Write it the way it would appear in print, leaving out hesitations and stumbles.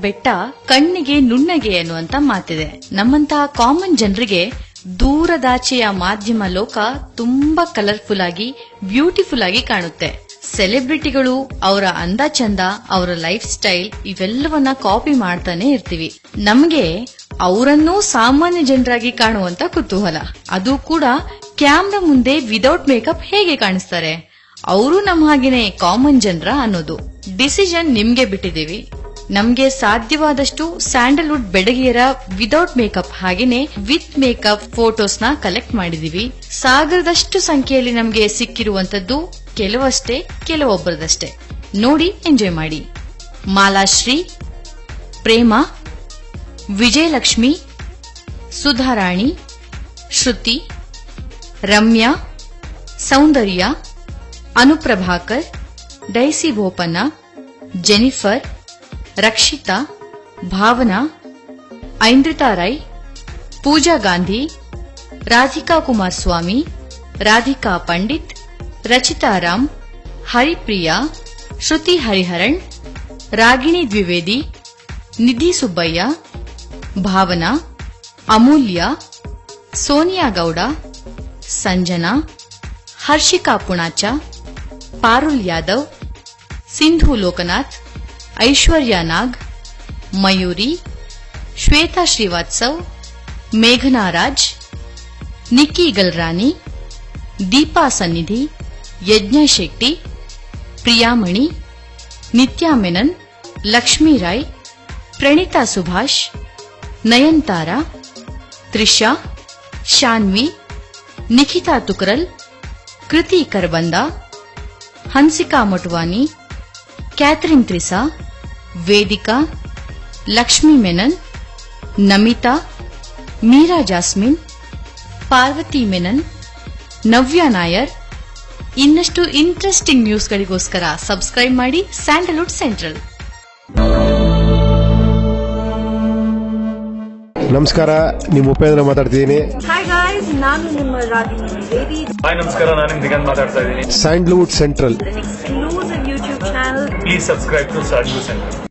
ಬೆಟ್ಟ ಕಣ್ಣಿಗೆ ನುಣ್ಣಗೆ ಅನ್ನುವಂತ ಮಾತಿದೆ. ನಮ್ಮಂತಹ ಕಾಮನ್ ಜನರಿಗೆ ದೂರದಾಚೆಯ ಮಾಧ್ಯಮ ಲೋಕ ತುಂಬಾ ಕಲರ್ಫುಲ್ ಆಗಿ ಬ್ಯೂಟಿಫುಲ್ ಆಗಿ ಕಾಣುತ್ತೆ. ಸೆಲೆಬ್ರಿಟಿಗಳು ಅವರ ಅಂದ ಚಂದ, ಅವರ ಲೈಫ್ ಸ್ಟೈಲ್ ಇವೆಲ್ಲವನ್ನ ಕಾಪಿ ಮಾಡ್ತಾನೆ ಇರ್ತೀವಿ. ನಮ್ಗೆ ಅವರನ್ನೂ ಸಾಮಾನ್ಯ ಜನರಾಗಿ ಕಾಣುವಂತ ಕುತೂಹಲ. ಅದು ಕೂಡ ಕ್ಯಾಮ್ರಾ ಮುಂದೆ ವಿದೌಟ್ ಮೇಕಪ್ ಹೇಗೆ ಕಾಣಿಸ್ತಾರೆ, ಅವರು ನಮ್ಮ ಹಾಗೇನೆ ಕಾಮನ್ ಜನರ ಅನ್ನೋದು ಡಿಸಿಷನ್ ನಿಮ್ಗೆ ಬಿಟ್ಟಿದ್ದೀವಿ. ನಮ್ಗೆ ಸಾಧ್ಯವಾದಷ್ಟು ಸ್ಯಾಂಡಲ್ವುಡ್ ಬೆಡಗಿಯರ ವಿದೌಟ್ ಮೇಕಪ್ ಹಾಗೇನೆ ವಿತ್ ಮೇಕಪ್ ಫೋಟೋಸ್ ನ ಕಲೆಕ್ಟ್ ಮಾಡಿದೀವಿ. ಸಾಗರದಷ್ಟು ಸಂಖ್ಯೆಯಲ್ಲಿ ನಮ್ಗೆ ಸಿಕ್ಕಿರುವಂತದ್ದು ಕೆಲವಷ್ಟೇ, ಕೆಲವೊಬ್ಬರದಷ್ಟೇ. ನೋಡಿ ಎಂಜಾಯ್ ಮಾಡಿ. ಮಾಲಾಶ್ರೀ, ಪ್ರೇಮ, ವಿಜಯಲಕ್ಷ್ಮಿ, ಸುಧಾರಾಣಿ, ಶ್ರುತಿ, ರಮ್ಯಾ, ಸೌಂದರ್ಯ, ಅನುಪ್ರಭಾಕರ್, ಡೈಸಿ ಬೋಪಣ್ಣ, ಜೆನಿಫರ್, ರಕ್ಷಿತಾ, ಭಾವನಾ, ಐಂದ್ರಿತಾ ರೈ, ಪೂಜಾ ಗಾಂಧಿ, ರಾಧಿಕಾ ಕುಮಾರಸ್ವಾಮಿ, ರಾಧಿಕಾ ಪಂಡಿತ್, ರಚಿತಾ ರಾಮ್, ಹರಿಪ್ರಿಯಾ, ಶ್ರುತಿ ಹರಿಹರನ್, ರಾಗಿಣಿ ದ್ವಿವೇದಿ, ನಿಧಿ ಸುಬ್ಬಯ್ಯ, ಭಾವನಾ, ಅಮೂಲ್ಯ, ಸೋನಿಯಾ ಗೌಡ, ಸಂಜನಾ, ಹರ್ಷಿಕಾ ಪುಣಾಚ, ಪಾರುಲ್ ಯಾದವ್, ಸಿಂಧು ಲೋಕನಾಥ್, ಐಶ್ವರ್ಯ ನಾಗ್, ಮಯೂರಿ, ಶ್ವೇತಾ ಶ್ರೀವಾತ್ಸವ್, ಮೇಘನಾ ರಾಜ್, ನಿಕ್ಕಿ ಗಲ್ರಾನಿ, ದೀಪಾ ಸನ್ನಿಧಿ, ಯಜ್ಞ ಶೆಟ್ಟಿ, ಪ್ರಿಯಾಮಣಿ, ನಿತ್ಯಾ ಮೆನನ್, ಲಕ್ಷ್ಮೀ ರಾಯ್, ಪ್ರಣೀತಾ ಸುಭಾಷ್, ನಯನ್ತಾರ, ತ್ರಿಷಾ, ಶಾನ್ವಿ, ನಿಖಿತಾ ತುಕರಲ್, ಕೃತಿ ಕರ್ಬಂದ, ಹನ್ಸಿಕಾ ಮೊಟ್ವಾನಿ, ಕ್ಯಾಥರಿನ್ ತ್ರಿಸಾ, ವೇದಿಕಾ, ಲಕ್ಷ್ಮೀ ಮೆನನ್, ನಮಿತಾ, ಮೀರಾ ಜಾಸ್ಮಿನ್, ಪಾರ್ವತಿ ಮೆನನ್, ನವ್ಯಾ ನಾಯರ್. ಇನ್ನಷ್ಟು ಇಂಟ್ರೆಸ್ಟಿಂಗ್ ನ್ಯೂಸ್ಗಳಿಗೋಸ್ಕರ ಸಬ್ಸ್ಕ್ರೈಬ್ ಮಾಡಿ ಸ್ಯಾಂಡಲ್ವುಡ್ ಸೆಂಟ್ರಲ್. ನಮಸ್ಕಾರ, ನಿಮ್ಮ ಉಪೇಂದ್ರ ಮಾತಾಡ್ತಿದ್ದೀನಿ. ಹಾಯ್ ಗಾಯ್ಸ್, ನಾನು ನಿಮ್ಮ ರಾಗಿಣಿ ದ್ವಿವೇದಿ. ಹಾಯ್ ನಮಸ್ಕಾರ, ನಾನು ನಿಮ್ಮ ದಿಗಂತ್ ಮಾತಾಡ್ತಾ ಇದ್ದೀನಿ. Sandalwood central exclusive YouTube channel. Please subscribe to Sandalwood central.